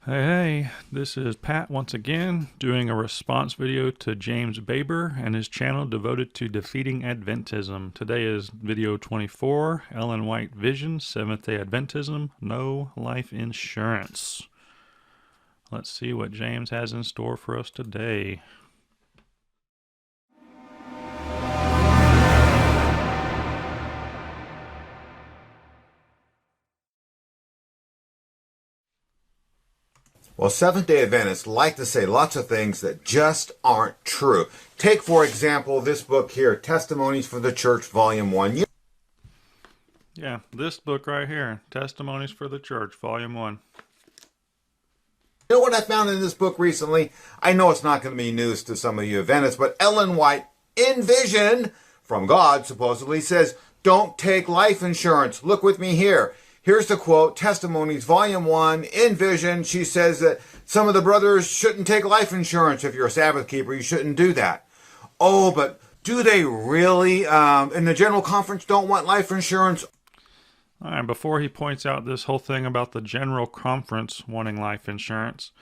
Hey, this is Pat once again doing a response video to James Baber and his channel devoted to defeating Adventism. Today is video 24, Ellen White Vision, Seventh-day Adventism, No Life Insurance. Let's see what James has in store for us today. Well, Seventh-day Adventists like to say lots of things that just aren't true. Take, for example, this book here, Testimonies for the Church, Volume 1. Yeah, this book right here, Testimonies for the Church, Volume 1. You know what I found in this book recently? I know it's not going to be news to some of you Adventists, but Ellen White, in vision, from God supposedly, says, don't take life insurance. Look with me here. Here's the quote, Testimonies, Volume 1, in vision. She says that some of the brothers shouldn't take life insurance. If you're a Sabbath keeper, you shouldn't do that. Oh, but do they really, in the General Conference, don't want life insurance? All right, before he points out this whole thing about the General Conference wanting life insurance,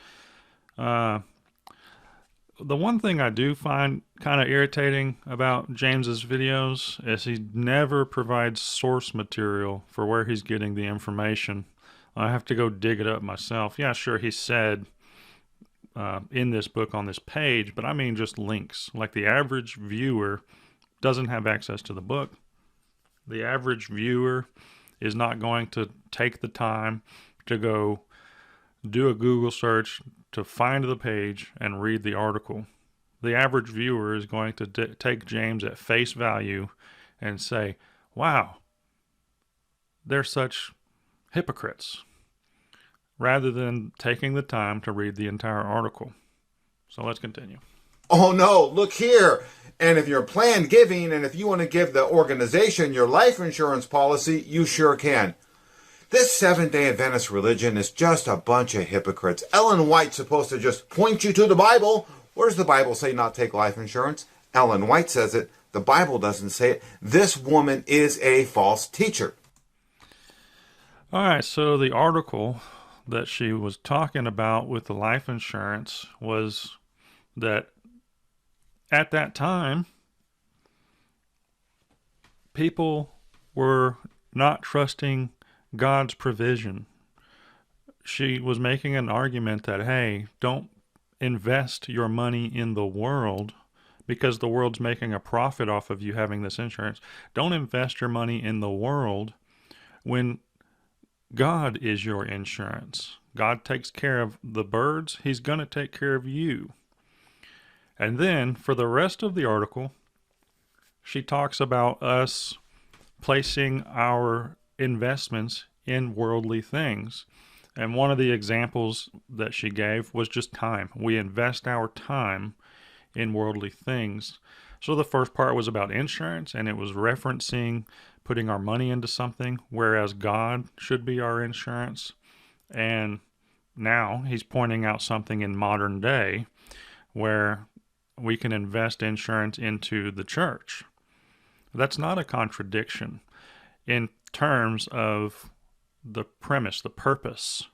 the one thing I do find kind of irritating about James's videos is he never provides source material for where he's getting the information. I have to go dig it up myself. Yeah, sure, he said in this book on this page, but I mean just links. Like the average viewer doesn't have access to the book. The average viewer is not going to take the time to go do a Google search to find the page and read the article. The average viewer is going to take James at face value and say, wow, they're such hypocrites, rather than taking the time to read the entire article. So let's continue. Oh no, look here. And if you're planned giving, and if you want to give the organization your life insurance policy, you sure can. This Seventh-day Adventist religion is just a bunch of hypocrites. Ellen White's supposed to just point you to the Bible. Where does the Bible say not take life insurance? Ellen White says it. The Bible doesn't say it. This woman is a false teacher. All right, so the article that she was talking about with the life insurance was that at that time, people were not trusting God's provision. She was making an argument that, hey, don't invest your money in the world because the world's making a profit off of you having this insurance. Don't invest your money in the world when God is your insurance. God takes care of the birds. He's going to take care of you. And then for the rest of the article, she talks about us placing our investments in worldly things. And one of the examples that she gave was just time. We invest our time in worldly things. So the first part was about insurance, and it was referencing putting our money into something, whereas God should be our insurance. And now he's pointing out something in modern day where we can invest insurance into the church. That's not a contradiction in terms of the premise, the purpose,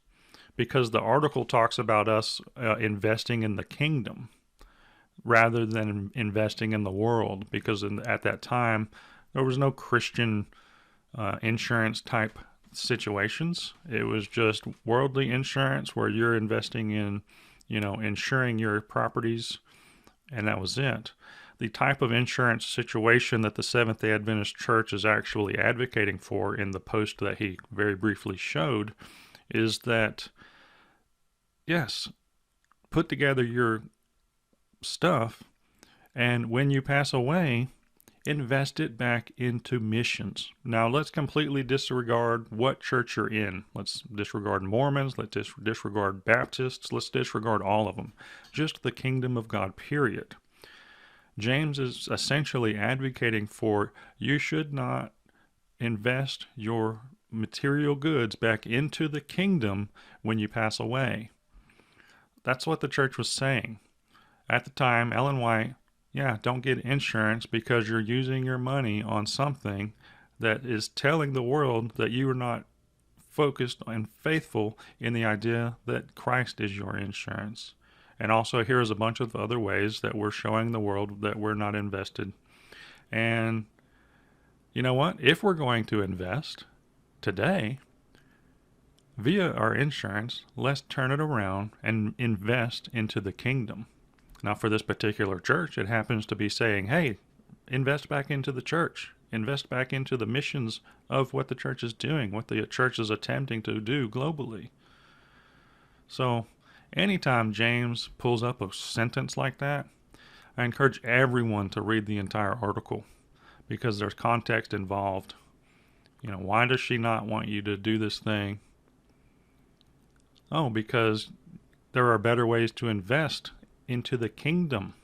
because the article talks about us investing in the kingdom rather than investing in the world, because at that time there was no Christian insurance type situations. It was just worldly insurance where you're investing in, insuring your properties, and that was it. The type of insurance situation that the Seventh-day Adventist Church is actually advocating for in the post that he very briefly showed is that, yes, put together your stuff, and when you pass away, invest it back into missions. Now, let's completely disregard what church you're in. Let's disregard Mormons. Let's disregard Baptists. Let's disregard all of them. Just the kingdom of God, period. James is essentially advocating for you should not invest your material goods back into the kingdom when you pass away. That's what the church was saying. At the time, Ellen White, don't get insurance because you're using your money on something that is telling the world that you are not focused and faithful in the idea that Christ is your insurance. And also, here's a bunch of other ways that we're showing the world that we're not invested. And you know what? If we're going to invest today via our insurance, let's turn it around and invest into the kingdom. Now, for this particular church, it happens to be saying, hey, invest back into the church. Invest back into the missions of what the church is doing, what the church is attempting to do globally. So, anytime James pulls up a sentence like that, I encourage everyone to read the entire article because there's context involved. You know, why does she not want you to do this thing? Oh, because there are better ways to invest into the kingdom.